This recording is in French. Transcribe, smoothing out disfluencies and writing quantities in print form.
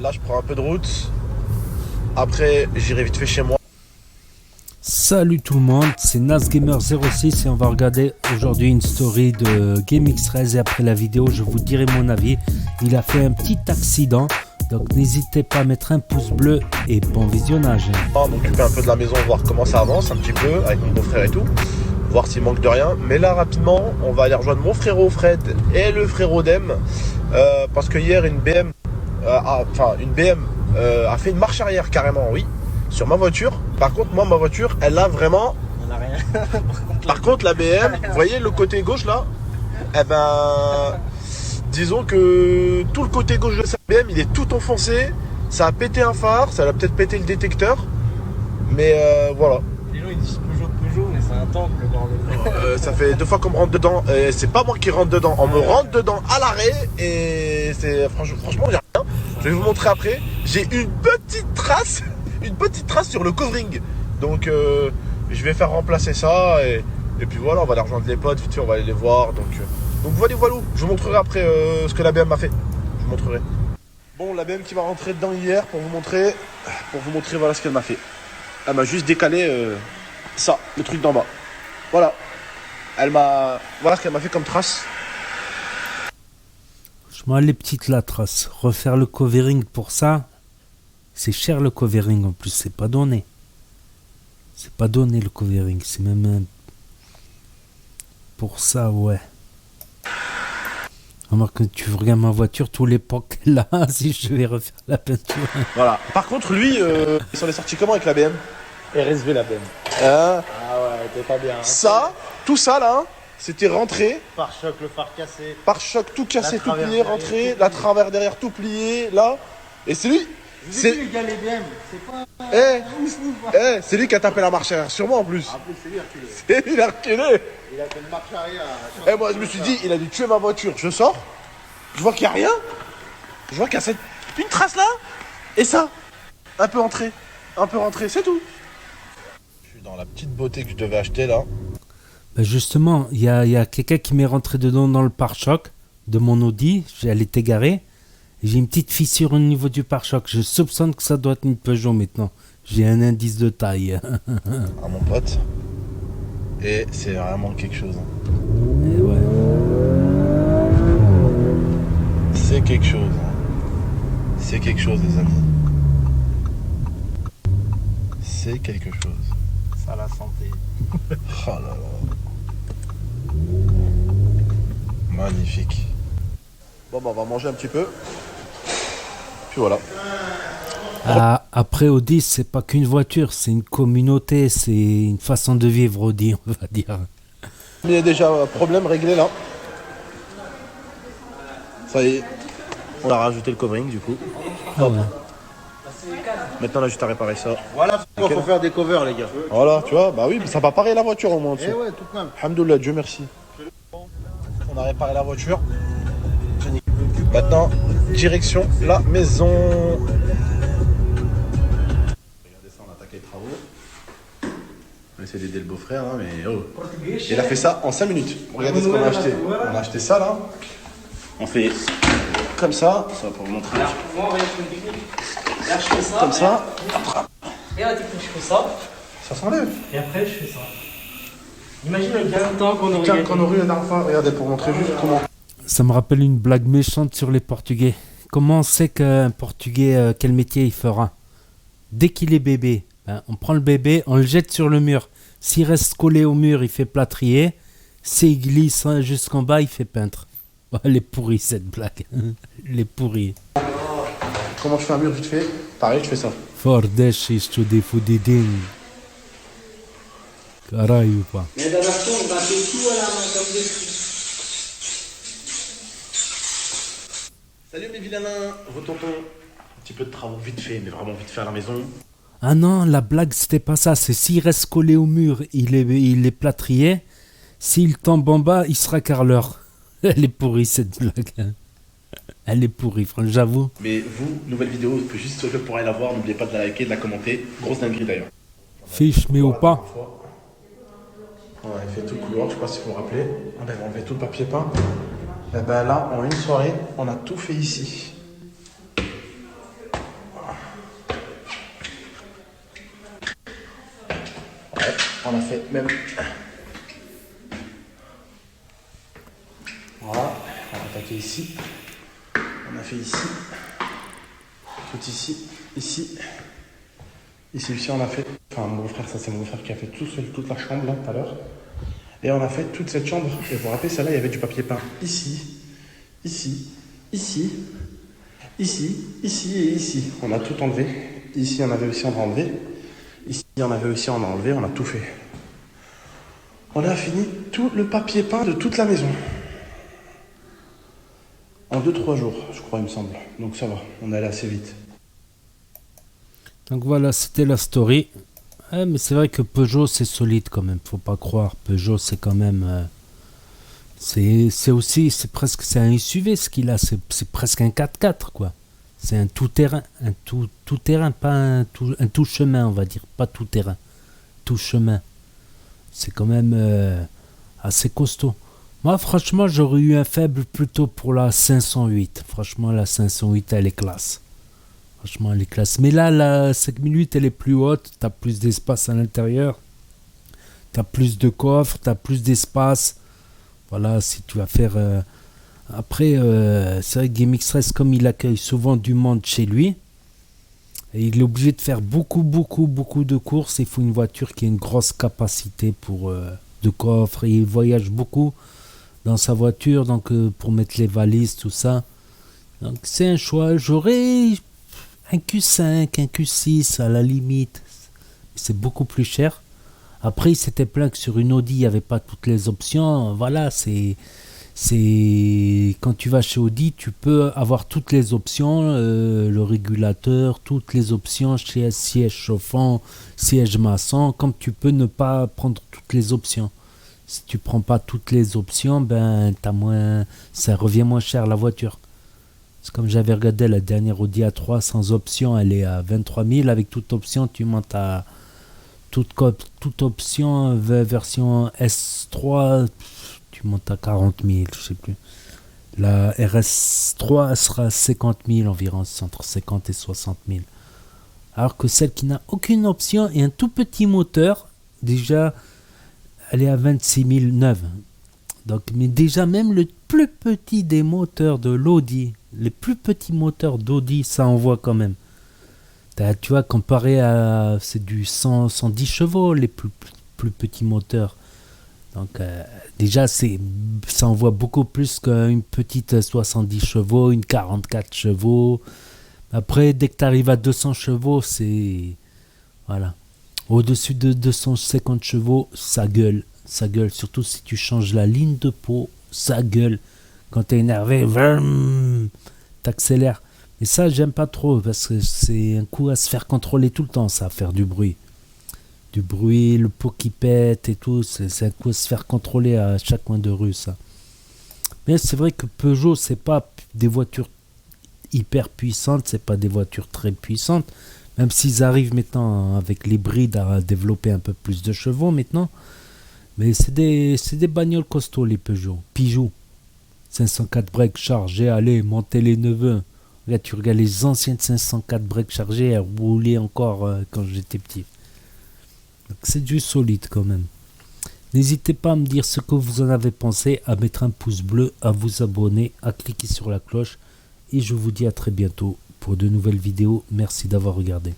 Là, je prends un peu de route. Après, j'irai vite fait chez moi. Salut tout le monde, c'est NasGamer06 et on va regarder aujourd'hui une story de GameX13 et après la vidéo je vous dirai mon avis. Il a fait un petit accident, donc n'hésitez pas à mettre un pouce bleu et bon visionnage. On va m'occuper un peu de la maison, voir comment ça avance un petit peu avec mon beau-frère et tout. Voir s'il manque de rien. Mais là rapidement, on va aller rejoindre mon frérot Fred et le frérot Dem. Parce que hier une BM a fait une marche arrière carrément, oui, sur ma voiture. Par contre, moi, ma voiture, elle a vraiment... On n'a rien. Par contre, la BM, vous voyez le côté gauche là? Eh ben... Disons que tout le côté gauche de sa BM, il est tout enfoncé. Ça a pété un phare, ça a peut-être pété le détecteur. Mais voilà. Les gens ils disent Peugeot, mais c'est un tank le bordel. Ça fait 2 fois qu'on me rentre dedans. Et c'est pas moi qui rentre dedans. On me rentre dedans à l'arrêt. Et c'est franchement, j'ai rien. Je vais vous montrer après. J'ai une petite trace. Une petite trace sur le covering. Donc je vais faire remplacer ça. Et puis voilà, on va aller rejoindre les potes. Vite fait, on va aller les voir. Donc voilà. Je vous montrerai après ce que la BM m'a fait. Je vous montrerai. Bon, la BM qui va rentrer dedans hier pour vous montrer voilà ce qu'elle m'a fait. Elle m'a juste décalé ça, le truc d'en bas. Voilà. Voilà ce qu'elle m'a fait comme trace. Franchement, les petites la trace. Refaire le covering pour ça, c'est cher le covering en plus, c'est pas donné. C'est pas donné le covering, c'est même pour ça, ouais. Remarque que tu regardes ma voiture, tous les pocs là, si je vais refaire la peinture. Voilà. Par contre, lui, il s'en est sorti comment avec la BM? RSV la BM. Ah ouais, t'es pas bien. Hein. Ça, tout ça là, c'était rentré. Pare-choc, le phare cassé. Pare-choc tout cassé, tout plié, rentré. La travers derrière tout plié, là. Et c'est lui. C'est lui, les gars, les BM. C'est pas. C'est lui qui a tapé la marche arrière sur moi en plus. En plus, c'est lui reculé. C'est lui, il a reculé. Il a fait une marche arrière. Et moi, je me suis dit, il a dû tuer ma voiture. Je sors, je vois qu'il n'y a rien. Je vois qu'il y a une trace là. Et ça, un peu rentré, c'est tout. Je suis dans la petite beauté que je devais acheter là. Ben justement, il y a quelqu'un qui m'est rentré dedans dans le pare-choc de mon Audi. Elle était garée. J'ai une petite fissure au niveau du pare-choc. Je soupçonne que ça doit être une Peugeot maintenant. J'ai un indice de taille. À mon pote. Et c'est vraiment quelque chose. Et ouais. C'est quelque chose. C'est quelque chose, les amis. C'est quelque chose. Ça la santé. Oh là là. Magnifique. Bon, bah, on va manger un petit peu. Puis voilà. Ah, après Audi, c'est pas qu'une voiture, c'est une communauté, c'est une façon de vivre Audi, on va dire. Il y a déjà un problème réglé là. Ça y est. On a rajouté le covering du coup. Ah ouais. Maintenant on a juste à réparer ça. Voilà pourquoi faut faire des covers, les gars. Voilà, tu vois, bah oui, ça va parer la voiture au moins. Eh ouais, tout plein. Alhamdoulilah, Dieu merci. On a réparé la voiture. Maintenant, direction la maison. Regardez ça, on a attaqué les travaux. On essaie d'aider le beau-frère, hein, mais oh. Il a fait ça en 5 minutes. Regardez ce qu'on a acheté. On a acheté ça là. On fait comme ça. Ça va pour vous montrer. Moi, regarde, je fais une technique. Là, je fais ça. Comme ça. Et la technique, je fais ça. Ça s'enlève. Et après, je fais ça. Imagine le gain de temps qu'on aurait Tiens, gagné. qu'on aurait eu la dernière fois. Regardez, pour montrer juste comment. Ça me rappelle une blague méchante sur les Portugais. Comment on sait qu'un Portugais, quel métier il fera? Dès qu'il est bébé, on prend le bébé, on le jette sur le mur. S'il reste collé au mur, il fait plâtrier. S'il glisse jusqu'en bas, il fait peintre. Oh, elle est pourrie cette blague. Elle est pourrie. Comment je fais un mur vite fait? Pareil, je fais ça. Fordesh isto de fudidin. Caralho, pá. Mais dans la fois, on va faire tout à la main comme des trucs. Salut mes vilains, retonton. Un petit peu de travaux vite fait, mais vraiment vite fait à la maison. Ah non, la blague c'était pas ça. C'est s'il reste collé au mur, il est plâtrier. S'il tombe en bas, il sera carreleur. Elle est pourrie cette blague. Hein. Elle est pourrie, franchement, j'avoue. Mais vous, nouvelle vidéo, juste pour aller la voir, n'oubliez pas de la liker, de la commenter. Grosse dinguerie d'ailleurs. Fiche, mais ou pas. On avait fait tout le couloir, je sais pas si vous vous rappelez. On avait enlevé tout le papier peint. Et ben là, en une soirée, on a tout fait ici. On a fait même... Voilà, on va attaquer ici. On a fait ici. Tout ici. Ici. Ici aussi on a fait... Enfin mon beau-frère, ça c'est mon beau-frère qui a fait tout seul toute la chambre là tout à l'heure. Et on a fait toute cette chambre. Et vous vous rappelez, celle-là, il y avait du papier peint. Ici, ici, ici, ici, ici et ici. On a tout enlevé. Ici, on avait aussi, on a enlevé. Ici, on avait aussi, on a enlevé. On a tout fait. On a fini tout le papier peint de toute la maison. En 2-3 jours, je crois, il me semble. Donc ça va, on est allé assez vite. Donc voilà, c'était la story. Mais c'est vrai que Peugeot c'est solide quand même, faut pas croire. Peugeot c'est quand même, c'est un SUV ce qu'il a, c'est presque un 4x4 quoi. C'est un tout terrain, tout terrain, pas un tout chemin on va dire, pas tout terrain, tout chemin. C'est quand même assez costaud. Moi franchement j'aurais eu un faible plutôt pour la 508. Franchement la 508 elle est classe. Franchement, elle est classe. Mais là, la 5008, elle est plus haute. Tu as plus d'espace à l'intérieur. Tu as plus de coffre. Tu as plus d'espace. Voilà, si tu vas faire... Après, c'est vrai que GameXpress, comme il accueille souvent du monde chez lui, et il est obligé de faire beaucoup de courses. Il faut une voiture qui a une grosse capacité de coffre. Et il voyage beaucoup dans sa voiture, donc pour mettre les valises, tout ça. Donc c'est un choix. J'aurais... un Q5, un Q6 à la limite, c'est beaucoup plus cher. Après, il s'était plaint que sur une Audi, il n'y avait pas toutes les options. Voilà, c'est quand tu vas chez Audi, tu peux avoir toutes les options, le régulateur, toutes les options, siège chauffant, siège maçon, comme tu peux ne pas prendre toutes les options. Si tu prends pas toutes les options, ben ça revient moins cher la voiture. C'est comme j'avais regardé la dernière Audi A3 sans option, elle est à 23 000. Avec toute option, tu montes à toute option, version S3, tu montes à 40 000, je sais plus. La RS3 elle sera à 50 000 environ, entre 50 et 60 000. Alors que celle qui n'a aucune option et un tout petit moteur, déjà, elle est à 26 000 neuve. Donc, mais déjà, même le plus petit des moteurs de l'Audi, les plus petits moteurs d'Audi, ça envoie quand même. Tu vois, comparé à... C'est du 110 chevaux, les plus petits moteurs. Donc, déjà, ça envoie beaucoup plus qu'une petite 70 chevaux, une 44 chevaux. Après, dès que tu arrives à 200 chevaux, c'est... Voilà. Au-dessus de 250 chevaux, ça gueule. Ça gueule. Surtout si tu changes la ligne de peau, ça gueule. Quand t'es énervé, t'accélères. Et ça, j'aime pas trop parce que c'est un coup à se faire contrôler tout le temps, ça, à faire du bruit. Du bruit, le pot qui pète et tout, c'est un coup à se faire contrôler à chaque coin de rue, ça. Mais c'est vrai que Peugeot, c'est pas des voitures hyper puissantes, c'est pas des voitures très puissantes, même s'ils arrivent maintenant avec l'hybride à développer un peu plus de chevaux maintenant. Mais c'est des bagnoles costauds, les Peugeot. Pigeot. 504 breaks chargés, allez, montez les neveux. Là, tu regardes les anciennes 504 breaks chargés, elles roulaient encore quand j'étais petit. Donc, c'est du solide quand même. N'hésitez pas à me dire ce que vous en avez pensé, à mettre un pouce bleu, à vous abonner, à cliquer sur la cloche. Et je vous dis à très bientôt pour de nouvelles vidéos. Merci d'avoir regardé.